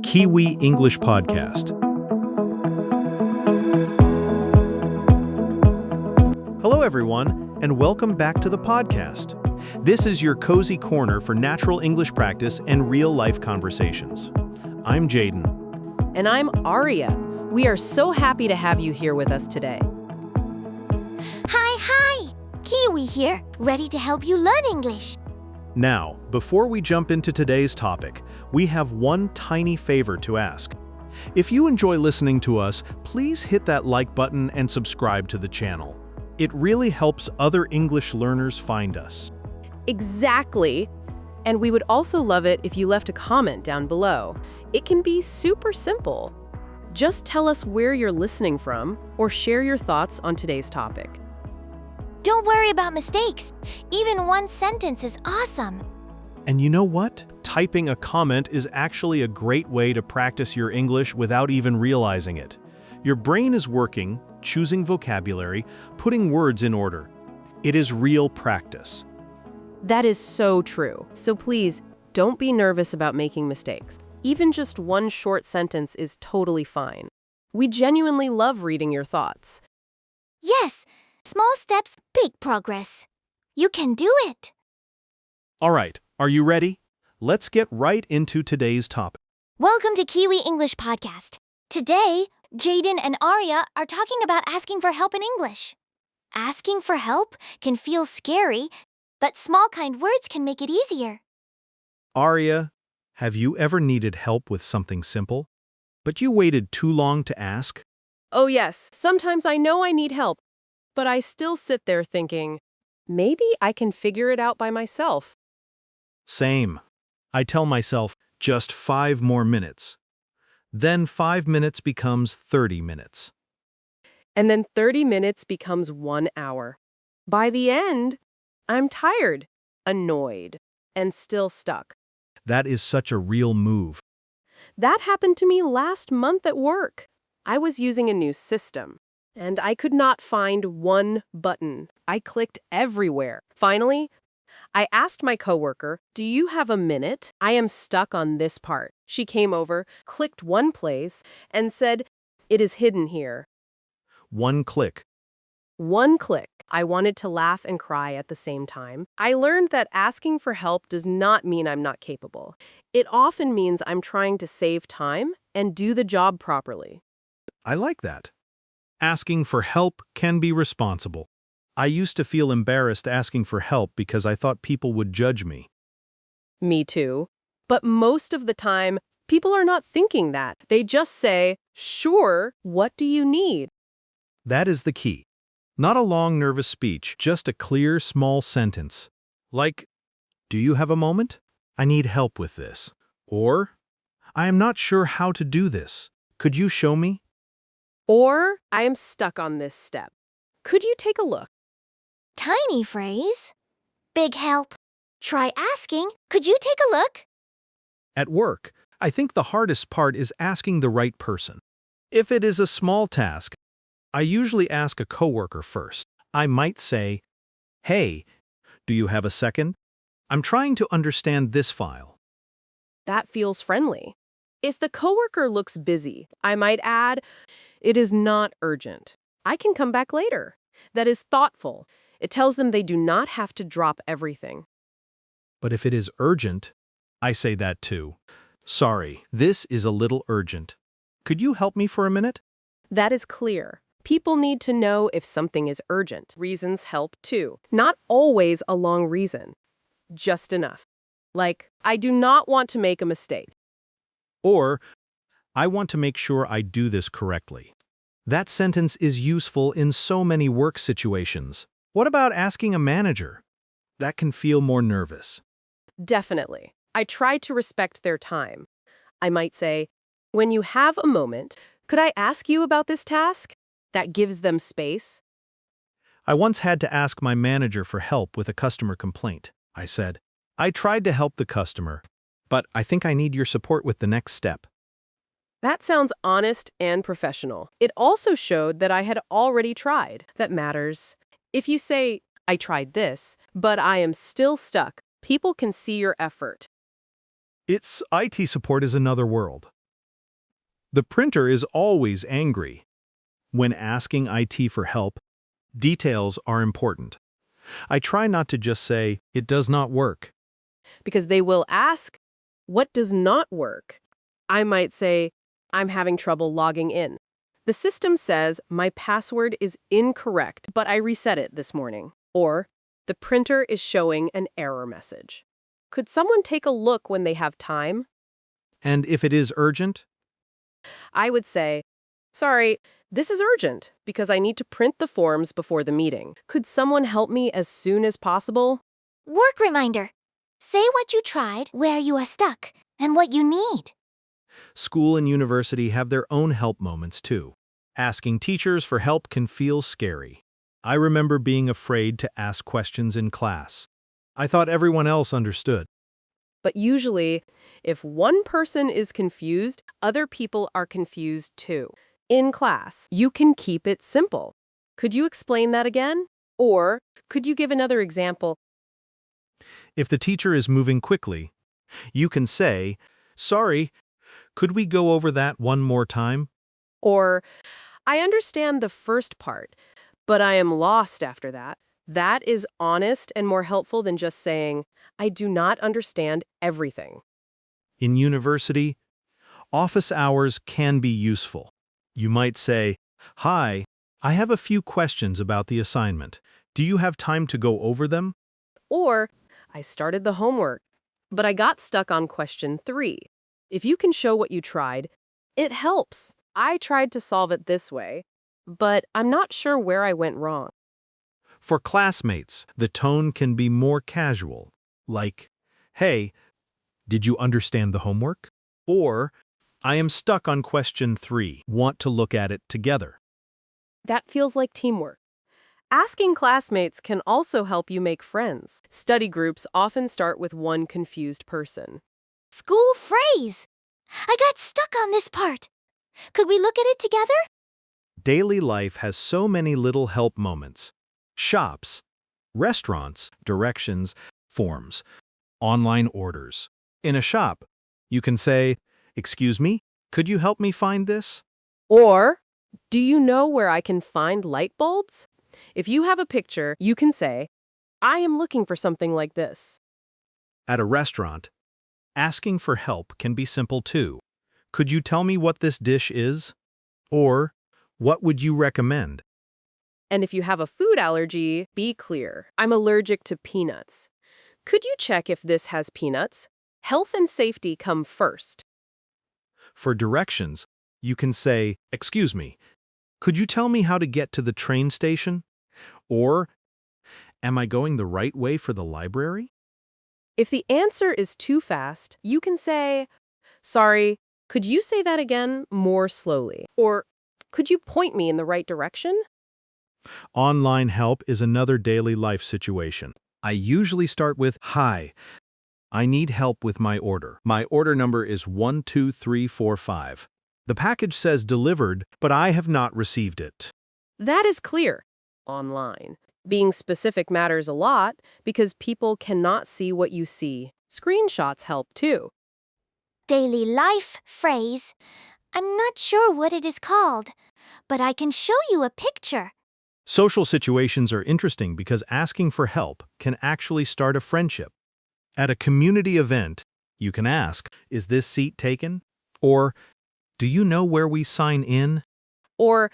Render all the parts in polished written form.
Kiwi English Podcast. Hello, everyone, and welcome back to the podcast. This is your cozy corner for natural English practice and real-life conversations. I'm Jayden. And I'm Aria. We are so happy to have you here with us today. Hi! Kiwi here, ready to help you learn English. Now, before we jump into today's topic, we have one tiny favor to ask. If you enjoy listening to us, please hit that like button and subscribe to the channel. It really helps other English learners find us. Exactly. And we would also love it if you left a comment down below. It can be super simple. Just tell us where you're listening from or share your thoughts on today's topic. Don't worry about mistakes. Even one sentence is awesome. And you know what? Typing a comment is actually a great way to practice your English without even realizing it. Your brain is working, choosing vocabulary, putting words in order. It is real practice. That is so true. So please, don't be nervous about making mistakes. Even just one short sentence is totally fine. We genuinely love reading your thoughts. Yes, small steps, big progress. You can do it. All right, are you ready? Let's get right into today's topic. Welcome to Kiwi English Podcast. Today, Jayden and Aria are talking about asking for help in English. Asking for help can feel scary, but small kind words can make it easier. Aria, have you ever needed help with something simple, but you waited too long to ask? Oh yes, sometimes I know I need help, but I still sit there thinking, maybe I can figure it out by myself. Same. I tell myself, just 5 more minutes. Then 5 minutes becomes 30 minutes. And then 30 minutes becomes 1 hour. By the end, I'm tired, annoyed, and still stuck. That is such a real move. That happened to me last month at work. I was using a new system, and I could not find one button. I clicked everywhere. Finally, I asked my coworker, "Do you have a minute? I am stuck on this part." She came over, clicked one place, and said, "It is hidden here." One click. One click. I wanted to laugh and cry at the same time. I learned that asking for help does not mean I'm not capable. It often means I'm trying to save time and do the job properly. I like that. Asking for help can be responsible. I used to feel embarrassed asking for help because I thought people would judge me. Me too. But most of the time, people are not thinking that. They just say, "Sure, what do you need?" That is the key. Not a long, nervous speech, just a clear, small sentence. Like, "Do you have a moment? I need help with this." Or, "I am not sure how to do this. Could you show me?" Or, "I am stuck on this step. Could you take a look?" Tiny phrase. Big help. Try asking, "Could you take a look?" At work, I think the hardest part is asking the right person. If it is a small task, I usually ask a coworker first. I might say, "Hey, do you have a second? I'm trying to understand this file." That feels friendly. If the coworker looks busy, I might add, "It is not urgent. I can come back later." That is thoughtful. It tells them they do not have to drop everything. But if it is urgent, I say that too. "Sorry, this is a little urgent. Could you help me for a minute?" That is clear. People need to know if something is urgent. Reasons help too. Not always a long reason. Just enough. Like, "I do not want to make a mistake." Or, "I want to make sure I do this correctly." That sentence is useful in so many work situations. What about asking a manager? That can feel more nervous. Definitely. I try to respect their time. I might say, "When you have a moment, could I ask you about this task?" That gives them space. I once had to ask my manager for help with a customer complaint. I said, "I tried to help the customer, but I think I need your support with the next step." That sounds honest and professional. It also showed that I had already tried. That matters. If you say, "I tried this, but I am still stuck," people can see your effort. IT support is another world. The printer is always angry. When asking IT for help, details are important. I try not to just say, "It does not work." Because they will ask, what does not work? I might say, I'm having trouble logging in. The system says my password is incorrect, but I reset it this morning. Or, the printer is showing an error message. Could someone take a look when they have time? And if it is urgent, I would say, sorry, this is urgent because I need to print the forms before the meeting. Could someone help me as soon as possible? Work reminder. Say what you tried, where you are stuck, and what you need. school and university have their own help moments too. Asking teachers for help can feel scary. I remember being afraid to ask questions in class. I thought everyone else understood. But usually, if one person is confused, other people are confused too. In class, you can keep it simple. Could you explain that again? Or could you give another example? If the teacher is moving quickly, you can say, "Sorry, could we go over that one more time?" Or, I understand the first part, but I am lost after that. That is honest and more helpful than just saying, I do not understand everything. In university, office hours can be useful. You might say, "Hi, I have a few questions about the assignment. Do you have time to go over them?" Or, I started the homework, but I got stuck on question 3. If you can show what you tried, it helps. I tried to solve it this way, but I'm not sure where I went wrong. For classmates, the tone can be more casual, like, "Hey, did you understand the homework?" Or, "I am stuck on question 3. Want to look at it together?" That feels like teamwork. Asking classmates can also help you make friends. Study groups often start with one confused person. School phrase. I got stuck on this part. Could we look at it together? Daily life has so many little help moments. Shops, restaurants, directions, forms, online orders. In a shop, you can say, "Excuse me, could you help me find this?" Or, do you know where I can find light bulbs? If you have a picture, you can say, I am looking for something like this. At a restaurant, asking for help can be simple too. "Could you tell me what this dish is?" Or, "What would you recommend?" And if you have a food allergy, be clear. I'm allergic to peanuts. Could you check if this has peanuts? Health and safety come first. For directions, you can say, "Excuse me, could you tell me how to get to the train station?" Or, "Am I going the right way for the library?" If the answer is too fast, you can say, sorry, could you say that again more slowly? Or, could you point me in the right direction? Online help is another daily life situation. I usually start with, "Hi, I need help with my order. My order number is 12345. The package says delivered, but I have not received it." That is clear. Online. Being specific matters a lot because people cannot see what you see. Screenshots help too. Daily life phrase. I'm not sure what it is called, but I can show you a picture. Social situations are interesting because asking for help can actually start a friendship. At a community event, you can ask, "Is this seat taken?" Or, "Do you know where we sign in?" Or,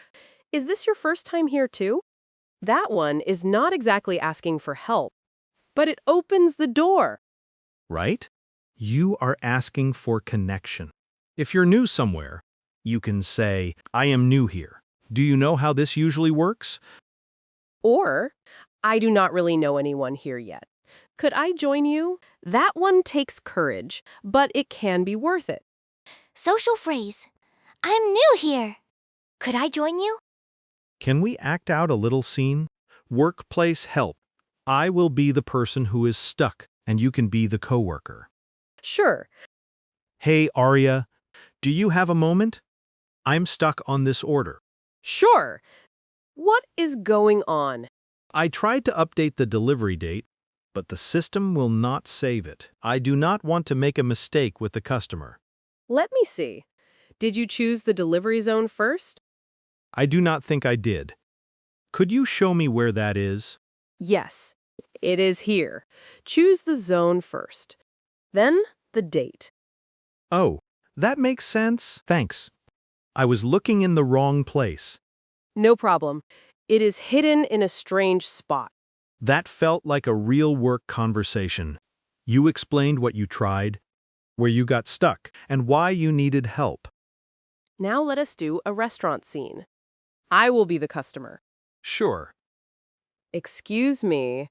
is this your first time here too? That one is not exactly asking for help, but it opens the door. Right? You are asking for connection. If you're new somewhere, you can say, "I am new here. Do you know how this usually works?" Or, I do not really know anyone here yet. Could I join you? That one takes courage, but it can be worth it. Social phrase. I'm new here. Could I join you? Can we act out a little scene? Workplace help. I will be the person who is stuck, and you can be the coworker. Sure. "Hey, Aria, do you have a moment? I'm stuck on this order. Sure. What is going on? I tried to update the delivery date, but the system will not save it. I do not want to make a mistake with the customer." Let me see. Did you choose the delivery zone first? I do not think I did. Could you show me where that is? Yes, it is here. Choose the zone first. Then the date. Oh, that makes sense. Thanks. I was looking in the wrong place. No problem. It is hidden in a strange spot. That felt like a real work conversation. You explained what you tried, where you got stuck, and why you needed help. Now let us do a restaurant scene. I will be the customer. Sure. Excuse me.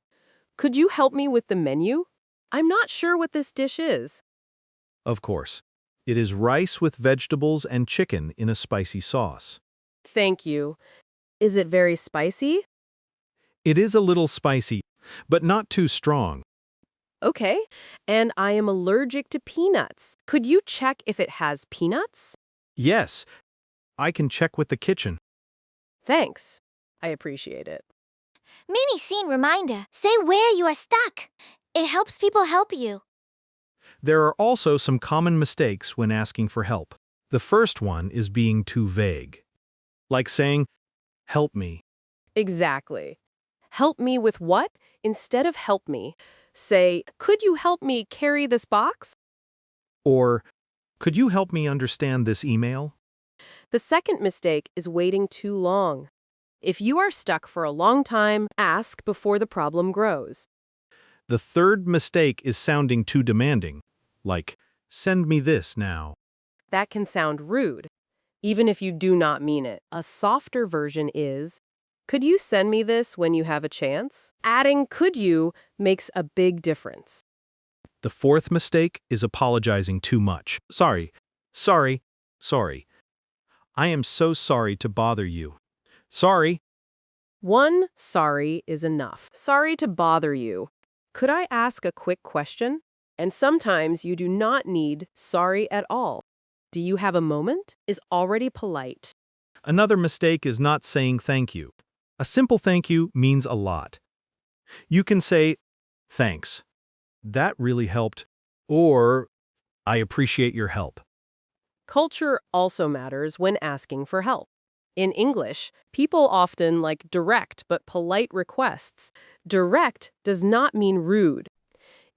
Could you help me with the menu? I'm not sure what this dish is. Of course. It is rice with vegetables and chicken in a spicy sauce. Thank you. Is it very spicy? It is a little spicy, but not too strong. Okay. And I am allergic to peanuts. Could you check if it has peanuts? Yes, I can check with the kitchen. Thanks. I appreciate it. Mini scene reminder. Say where you are stuck. It helps people help you. There are also some common mistakes when asking for help. The first one is being too vague. Like saying, "Help me." Exactly. Help me with what? Instead of help me, say, could you help me carry this box? Or, "Could you help me understand this email?" The second mistake is waiting too long. If you are stuck for a long time, ask before the problem grows. The third mistake is sounding too demanding. Like, "Send me this now." That can sound rude, even if you do not mean it. A softer version is, could you send me this when you have a chance? Adding could you makes a big difference. The fourth mistake is apologizing too much. Sorry. I am so sorry to bother you. Sorry. One sorry is enough. Sorry to bother you. Could I ask a quick question? And sometimes you do not need sorry at all. Do you have a moment? Is already polite. Another mistake is not saying thank you. A simple thank you means a lot. You can say, "Thanks. That really helped." Or, "I appreciate your help." Culture also matters when asking for help. In English, people often like direct but polite requests. Direct does not mean rude.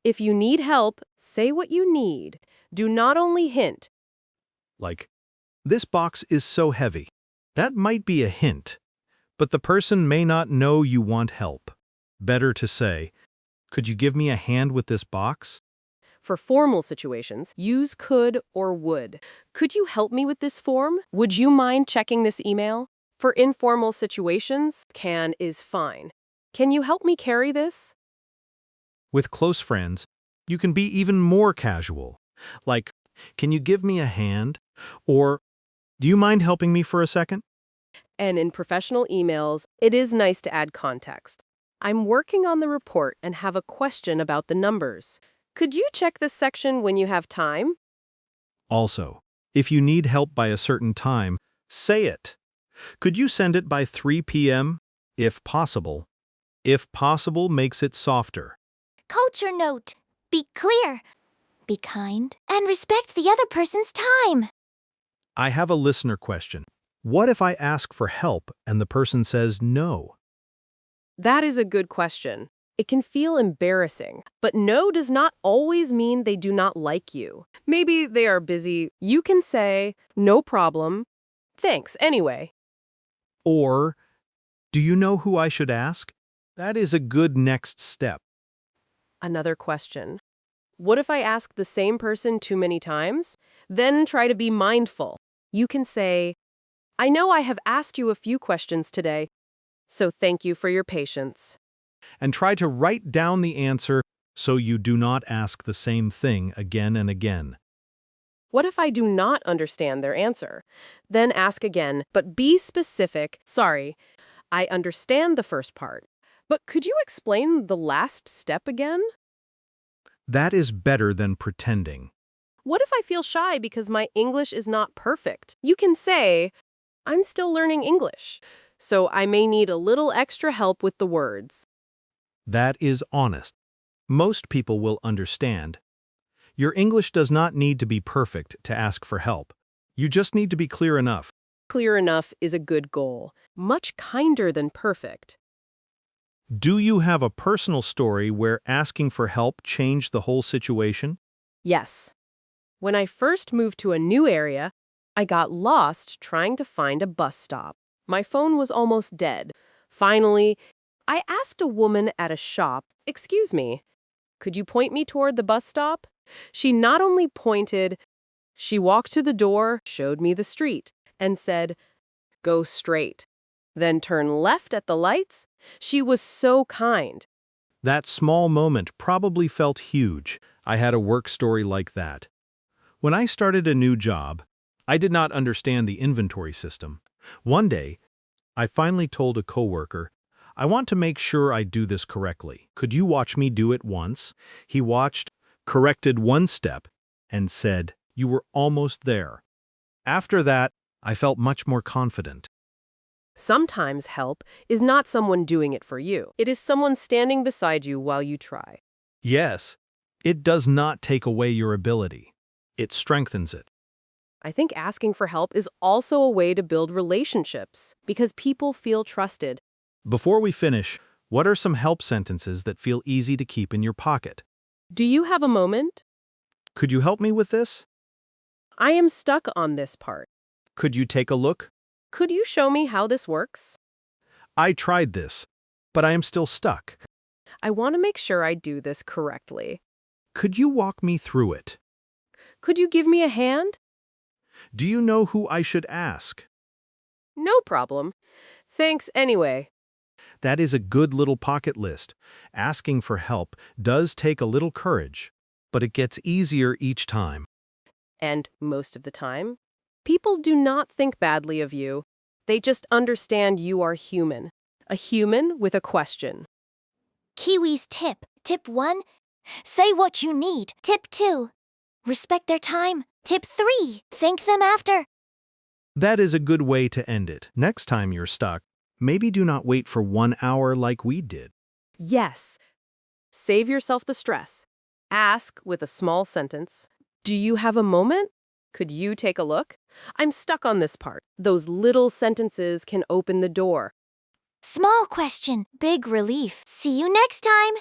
If you need help, say what you need. Do not only hint. Like, "This box is so heavy." That might be a hint, but the person may not know you want help. Better to say, "Could you give me a hand with this box?" For formal situations, use could or would. Could you help me with this form? Would you mind checking this email? For informal situations, can is fine. Can you help me carry this? With close friends, you can be even more casual. Like, "Can you give me a hand?" Or, "Do you mind helping me for a second?" And in professional emails, it is nice to add context. I'm working on the report and have a question about the numbers. Could you check this section when you have time? Also, if you need help by a certain time, say it. "Could you send it by 3 p.m.? If possible." If possible makes it softer. Culture note. Be clear. Be kind. And respect the other person's time. I have a listener question. What if I ask for help and the person says no? That is a good question. It can feel embarrassing, but no does not always mean they do not like you. Maybe they are busy. You can say, no problem. Thanks anyway. Or, "Do you know who I should ask?" That is a good next step. Another question. What if I ask the same person too many times? Then try to be mindful. You can say, I know I have asked you a few questions today, so thank you for your patience. And try to write down the answer so you do not ask the same thing again and again. What if I do not understand their answer? Then ask again, but be specific. Sorry, I understand the first part, but could you explain the last step again? That is better than pretending. What if I feel shy because my English is not perfect? You can say, I'm still learning English, so I may need a little extra help with the words. That is honest. Most people will understand. Your English does not need to be perfect to ask for help. You just need to be clear enough. Clear enough is a good goal, much kinder than perfect. Do you have a personal story where asking for help changed the whole situation? Yes. When I first moved to a new area, I got lost trying to find a bus stop. My phone was almost dead. Finally, I asked a woman at a shop, "Excuse me, could you point me toward the bus stop?" She not only pointed, she walked to the door, showed me the street, and said, "Go straight. Then turn left at the lights." She was so kind. That small moment probably felt huge. I had a work story like that. When I started a new job, I did not understand the inventory system. One day, I finally told a coworker, "I want to make sure I do this correctly. Could you watch me do it once?" He watched, corrected one step, and said, "You were almost there." After that, I felt much more confident. Sometimes help is not someone doing it for you. It is someone standing beside you while you try. Yes, it does not take away your ability. It strengthens it. I think asking for help is also a way to build relationships because people feel trusted. Before we finish, what are some help sentences that feel easy to keep in your pocket? Do you have a moment? Could you help me with this? I am stuck on this part. Could you take a look? Could you show me how this works? I tried this, but I am still stuck. I want to make sure I do this correctly. Could you walk me through it? Could you give me a hand? Do you know who I should ask? No problem. Thanks anyway. That is a good little pocket list. Asking for help does take a little courage, but it gets easier each time. And most of the time, people do not think badly of you. They just understand you are human. A human with a question. Kiwi's tip. Tip 1. Say what you need. Tip 2. Respect their time. Tip 3. Thank them after. That is a good way to end it. Next time you're stuck, maybe do not wait for 1 hour like we did. Yes. Save yourself the stress. Ask with a small sentence. Do you have a moment? Could you take a look? I'm stuck on this part. Those little sentences can open the door. Small question, big relief. See you next time.